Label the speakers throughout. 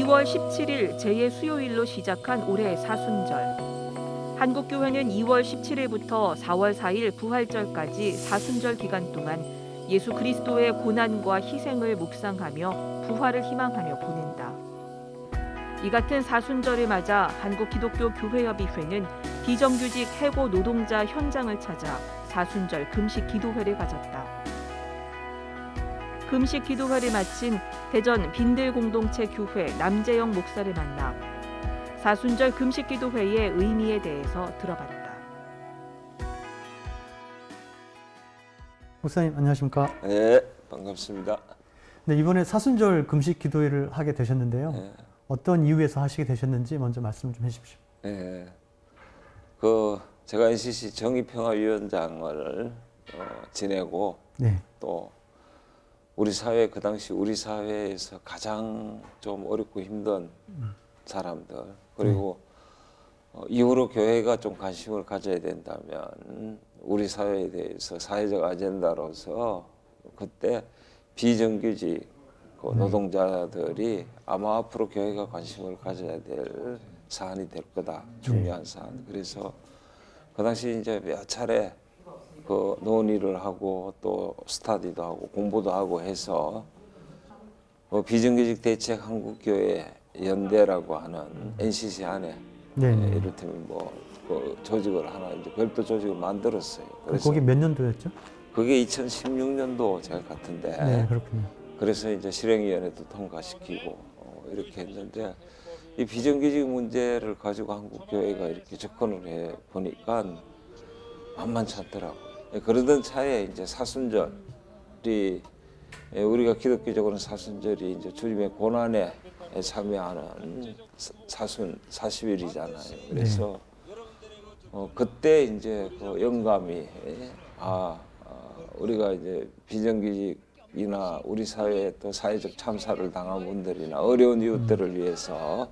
Speaker 1: 2월 17일 제2수요일로 시작한 올해 사순절. 한국교회는 2월 17일부터 4월 4일 부활절까지 사순절 기간 동안 예수 그리스도의 고난과 희생을 묵상하며 부활을 희망하며 보낸다. 이 같은 사순절을 맞아 한국기독교교회협의회는 비정규직 해고 노동자 현장을 찾아 사순절 금식 기도회를 가졌다. 금식 기도회를 마친 대전 빈들공동체 교회 남재영 목사를 만나 사순절 금식 기도회의 의미에 대해서 들어봤다.
Speaker 2: 목사님 안녕하십니까?
Speaker 3: 네, 반갑습니다.
Speaker 2: 네, 이번에 사순절 금식 기도회를 하게 되셨는데요.
Speaker 3: 네.
Speaker 2: 어떤 이유에서 하시게 되셨는지 먼저 말씀 좀 해주십시오.
Speaker 3: 네, 제가 NCC 정의평화위원장을 지내고
Speaker 2: 네,
Speaker 3: 또 우리 사회 그 당시 우리 사회에서 가장 좀 어렵고 힘든 사람들 그리고 이후로 교회가 좀 관심을 가져야 된다면 우리 사회에 대해서 사회적 아젠다로서 그때 비정규직 노동자들이 아마 앞으로 교회가 관심을 가져야 될 사안이 될 거다. 중요한 사안. 그래서 그 당시 이제 몇 차례 그 논의를 하고 또 스터디도 하고 공부도 하고 해서 비정규직 대책 한국교회 연대라고 하는 NCC 안에 이를테면 그 조직을 하나 이제 별도 조직을 만들었어요. 그래서
Speaker 2: 거기 몇 년도였죠?
Speaker 3: 그게 2016년도 제가 같은데.
Speaker 2: 네, 그렇군요.
Speaker 3: 그래서 이제 실행위원회도 통과시키고 이렇게 했는데 이 비정규직 문제를 가지고 한국 교회가 이렇게 접근을 해 보니까 만만치 않더라고요. 그러던 차에 이제 사순절이 우리가 기독교적으로는 사순절이 이제 주님의 고난에 참여하는 사순 40일이잖아요. 그래서 그때 이제 그 영감이 우리가 이제 비정규직이나 우리 사회에 또 사회적 참사를 당한 분들이나 어려운 이웃들을 위해서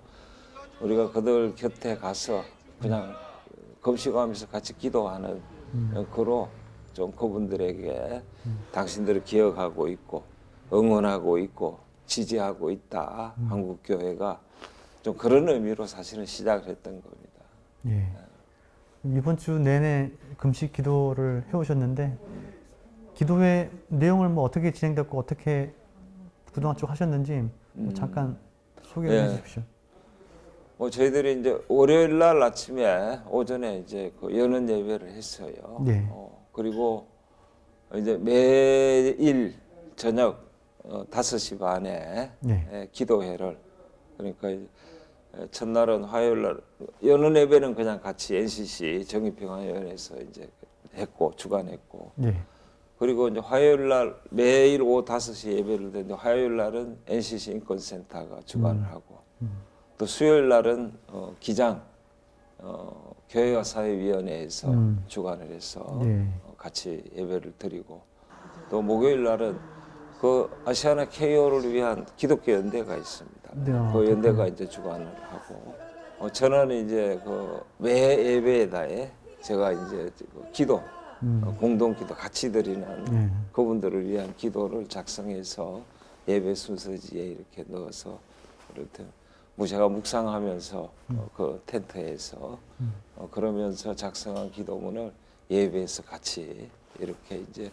Speaker 3: 우리가 그들 곁에 가서 그냥 금식하면서 같이 기도하는 그로 좀 그분들에게 당신들을 기억하고 있고 응원하고 있고 지지하고 있다. 한국 교회가 좀 그런 의미로 사실은 시작을 했던 겁니다.
Speaker 2: 예. 이번 주 내내 금식 기도를 해오셨는데 기도회 내용을 뭐 어떻게 진행됐고 어떻게 그동안 쭉 하셨는지 잠깐 소개해 주십시오.
Speaker 3: 저희들이 이제 월요일 날 아침에 오전에 이제 그 연은 예배를 했어요.
Speaker 2: 네.
Speaker 3: 그리고 이제 매일 저녁 5시 반에
Speaker 2: 네.
Speaker 3: 기도회를 그러니까 첫날은 화요일 날 연은 예배는 그냥 같이 NCC 정의평화위원회에서 이제 했고 주관했고
Speaker 2: 네.
Speaker 3: 그리고 이제 화요일 날 매일 오후 5시 예배를 드는데 화요일 날은 NCC 인권센터가 주관을 하고 또 수요일 날은 기장 교회와 사회위원회에서 주관을 해서 같이 예배를 드리고 또 목요일 날은 그 아시아나 KO를 위한 기독교 연대가 있습니다.
Speaker 2: 네,
Speaker 3: 그 연대가 이제 주관을 하고 저는 이제 그 매 예배에다에 제가 이제 그 기도 공동기도 같이 드리는 그분들을 위한 기도를 작성해서 예배 순서지에 이렇게 넣어서 이렇게 제가 묵상하면서 그 텐트에서 그러면서 작성한 기도문을 예배에서 같이 이렇게 이제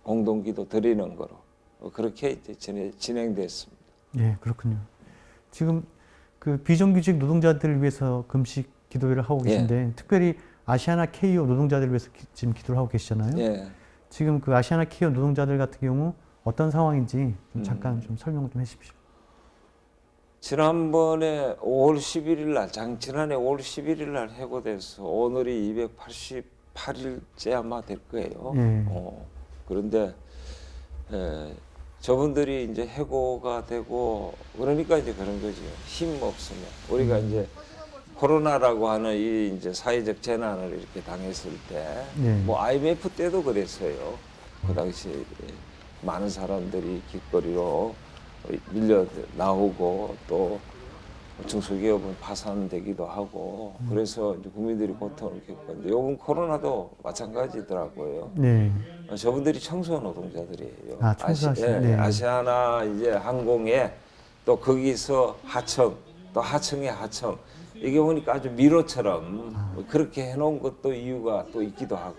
Speaker 3: 공동기도 드리는 거로 그렇게 이제 진행됐습니다.
Speaker 2: 예, 그렇군요. 지금 그 비정규직 노동자들을 위해서 금식 기도회를 하고 계신데 특별히 아시아나 KO 노동자들을 위해서 지금 기도를 하고 계시잖아요.
Speaker 3: 예.
Speaker 2: 지금 그 아시아나 KO 노동자들 같은 경우 어떤 상황인지 좀 잠깐 좀 설명 좀 해주십시오.
Speaker 3: 지난번에 5월 11일 날, 지난해 5월 11일 날 해고돼서 오늘이 288일째 아마 될 거예요. 그런데 저분들이 이제 해고가 되고 그러니까 이제 그런 거죠. 힘 없으면 우리가 이제 코로나라고 하는 이 이제 사회적 재난을 이렇게 당했을 때, 뭐 IMF 때도 그랬어요. 그 당시에 많은 사람들이 길거리로 밀려 나오고 또 중소기업은 파산되기도 하고 그래서 이제 국민들이 고통을 겪었는데 요번 코로나도 마찬가지더라고요. 저분들이 청소 노동자들이에요.
Speaker 2: 청소하시는.
Speaker 3: 아시아나 이제 항공에 또 또 거기서 하청, 또 하청의 하청. 이게 보니까 아주 미로처럼 뭐 그렇게 해놓은 것도 이유가 또 있기도 하고.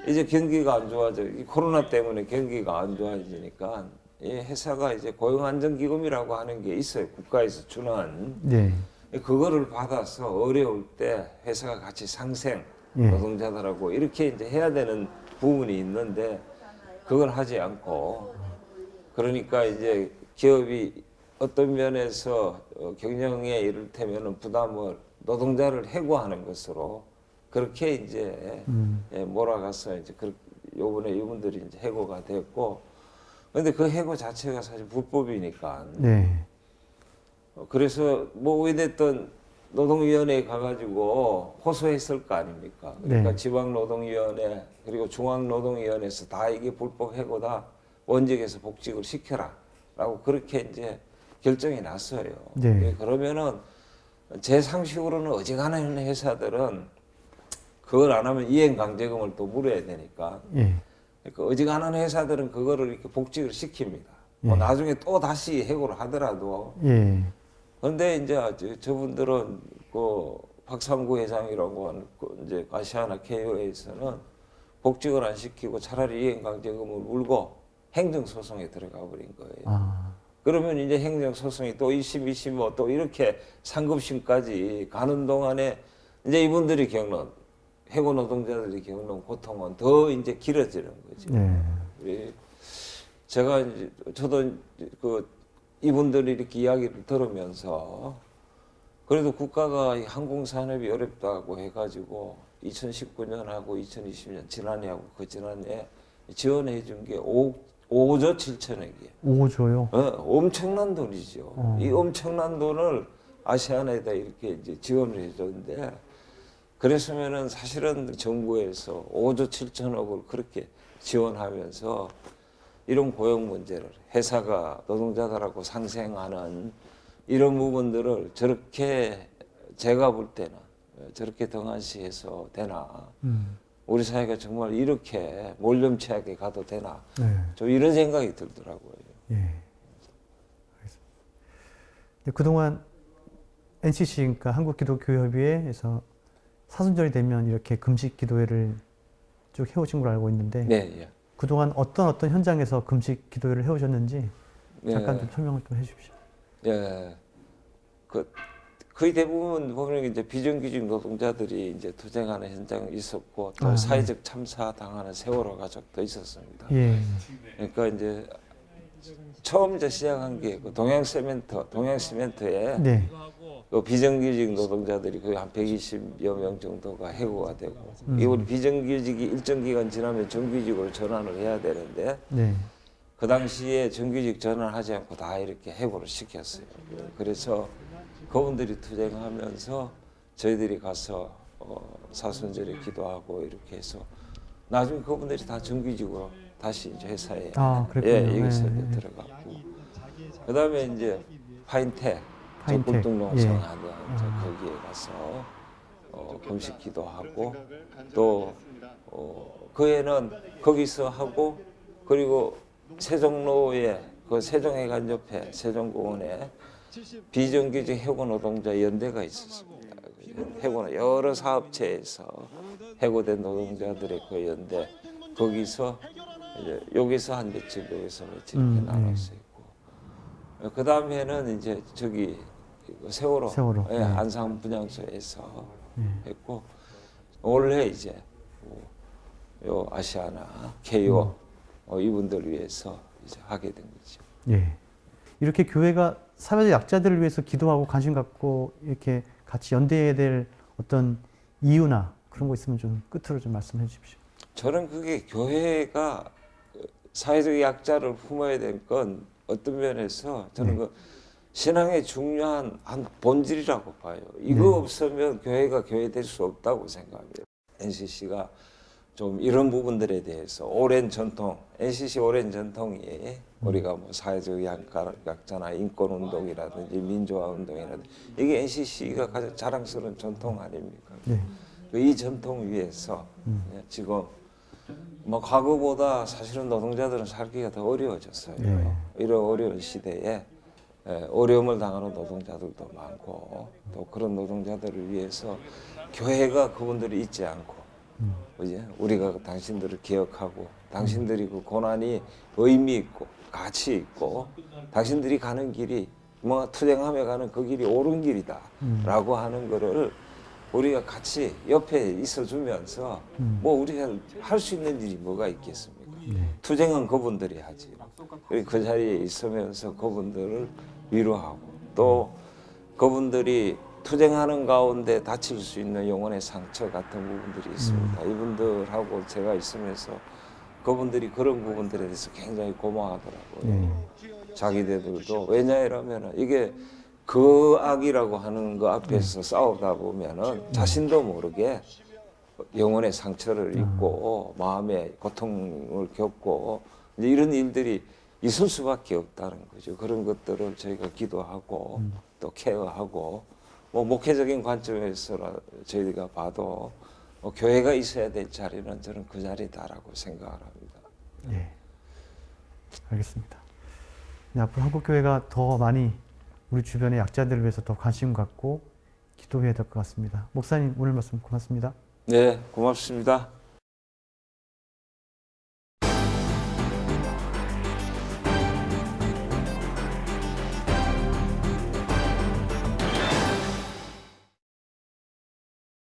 Speaker 3: 이제 경기가 안 좋아져. 이 코로나 때문에 경기가 안 좋아지니까 이 회사가 이제 고용안정기금이라고 하는 게 있어요. 국가에서 주는.
Speaker 2: 네.
Speaker 3: 그거를 받아서 어려울 때 회사가 같이 상생,
Speaker 2: 예.
Speaker 3: 노동자들하고 이렇게 이제 해야 되는 부분이 있는데 그걸 하지 않고 그러니까 이제 기업이 어떤 면에서 경영에 이를테면 부담을 노동자를 해고하는 것으로 그렇게 이제 몰아가서 이제 요번에 이분들이 이제 해고가 됐고 근데 그 해고 자체가 사실 불법이니까
Speaker 2: 네.
Speaker 3: 그래서 뭐 어찌됐든 노동위원회에 가가지고 호소했을 거 아닙니까? 그러니까
Speaker 2: 네.
Speaker 3: 지방노동위원회 그리고 중앙노동위원회에서 다 이게 불법 해고다 원직에서 복직을 시켜라라고 그렇게 이제 결정이 났어요.
Speaker 2: 네.
Speaker 3: 그러면은 제 상식으로는 어지간한 회사들은 그걸 안 하면 이행강제금을 또 물어야 되니까.
Speaker 2: 예.
Speaker 3: 그러니까 어지간한 회사들은 그거를 이렇게 복직을 시킵니다. 뭐
Speaker 2: 예.
Speaker 3: 나중에 또 다시 해고를 하더라도.
Speaker 2: 예.
Speaker 3: 그런데 이제 저분들은 그 박삼구 회장이라고 하는 이제 아시아나 KO에서는 복직을 안 시키고 차라리 이행강제금을 물고 행정소송에 들어가 버린 거예요.
Speaker 2: 아.
Speaker 3: 그러면 이제 행정소송이 또 1심, 2심 뭐 또 이렇게 상급심까지 가는 동안에 이제 이분들이 겪는 해고 노동자들이 겪는 고통은 더 이제 길어지는 거죠.
Speaker 2: 네.
Speaker 3: 제가 이제 저도 그 이분들이 이렇게 이야기를 들으면서 그래도 국가가 이 항공산업이 어렵다고 해가지고 2019년하고 2020년 지난해하고 그 지난해 지원해 준 게 5조 7천억이에요.
Speaker 2: 5조요?
Speaker 3: 엄청난 돈이죠. 이 엄청난 돈을 아시아나에다 이렇게 이제 지원을 해줬는데 그랬으면은 사실은 정부에서 5조 7천억을 그렇게 지원하면서 이런 고용 문제를 회사가 노동자들하고 상생하는 이런 부분들을 저렇게 제가 볼 때는 저렇게 등한시해서 되나 우리 사회가 정말 이렇게 몰렴치하게 가도 되나
Speaker 2: 네.
Speaker 3: 좀 이런 생각이 들더라고요.
Speaker 2: 예. 알겠습니다. 그동안 NCC, 그러니까 한국기독교협의회에서 사순절이 되면 이렇게 금식 기도회를 쭉 해오신 걸로 알고 있는데
Speaker 3: 네, 예.
Speaker 2: 그동안 어떤 현장에서 금식 기도회를 해오셨는지 잠깐 좀 설명을 좀 해주십시오.
Speaker 3: 예. 거의 대부분 보면 이제 비정규직 노동자들이 이제 투쟁하는 현장이 있었고 또 사회적 참사 당하는 세월호 가족도 있었습니다.
Speaker 2: 예.
Speaker 3: 그러니까 이제 처음 이제 시작한 게 그 동양시멘트에
Speaker 2: 네.
Speaker 3: 그 비정규직 노동자들이 거의 한 120여 명 정도가 해고가 되고 이 우리 비정규직이 일정 기간 지나면 정규직으로 전환을 해야 되는데
Speaker 2: 네.
Speaker 3: 그 당시에 정규직 전환하지 않고 다 이렇게 해고를 시켰어요. 그래서 그분들이 투쟁하면서 저희들이 가서 사순절에 기도하고 이렇게 해서 나중에 그분들이 다 정규직으로 다시 이제 회사에 여기서 이제 들어갔고 그다음에 이제 파인텍 굴뚝농 성하던 거기에 가서 금식 기도하고 또 그 애는 거기서 하고 그리고 세종로에 그 세종해관옆에 세종공원에 비정규직 해고 노동자 연대가 있었습니다. 해고는 여러 사업체에서 해고된 노동자들의 그 연대 거기서 이제 여기서 한 며칠 여기서 며칠 이렇게 나눠서 있고 그 다음에는 이제 저기 세월호. 예, 안산 분향소에서 했고 올해 이제 요 아시아나 KO 이분들 위해서 이제 하게 된 거죠.
Speaker 2: 예. 이렇게 교회가 사회적 약자들을 위해서 기도하고 관심 갖고 이렇게 같이 연대해야 될 어떤 이유나 그런 거 있으면 좀 끝으로 좀 말씀해 주십시오.
Speaker 3: 저는 그게 교회가 사회적 약자를 품어야 될 건 어떤 면에서 저는 그 신앙의 중요한 한 본질이라고 봐요. 이거 없으면 교회가 교회 될 수 없다고 생각합니다. NCC가 좀 이런 부분들에 대해서 오랜 전통, NCC 오랜 전통이 우리가 뭐 사회적 약자나 인권운동이라든지 민주화운동이라든지 이게 NCC가 가장 자랑스러운 전통 아닙니까? 이 전통 위에서 지금 뭐 과거보다 사실은 노동자들은 살기가 더 어려워졌어요. 이런 어려운 시대에 어려움을 당하는 노동자들도 많고 또 그런 노동자들을 위해서 교회가 그분들이 잊지 않고 그지? 우리가 당신들을 기억하고 당신들이 그 고난이 의미 있고 가치 있고 당신들이 가는 길이 뭐 투쟁하며 가는 그 길이 옳은 길이다라고 하는 거를 우리가 같이 옆에 있어주면서 뭐 우리가 할 수 있는 일이 뭐가 있겠습니까? 투쟁은 그분들이 하지. 그리고 그 자리에 있으면서 그분들을 위로하고 또 그분들이 투쟁하는 가운데 다칠 수 있는 영혼의 상처 같은 부분들이 있습니다. 이분들하고 제가 있으면서 그분들이 그런 부분들에 대해서 굉장히 고마워하더라고요. 자기들도 왜냐하면 이게 그 악이라고 하는 거 앞에서 싸우다 보면은 자신도 모르게 영혼의 상처를 입고 마음의 고통을 겪고 이제 이런 일들이 있을 수밖에 없다는 거죠. 그런 것들을 저희가 기도하고 또 케어하고 뭐 목회적인 관점에서 저희가 봐도 교회가 있어야 될 자리는 저는 그 자리다라고 생각을 합니다.
Speaker 2: 예, 알겠습니다. 네, 앞으로 한국교회가 더 많이 우리 주변의 약자들을 위해서 더 관심 갖고 기도해야 될 것 같습니다. 목사님 오늘 말씀 고맙습니다.
Speaker 3: 네, 고맙습니다.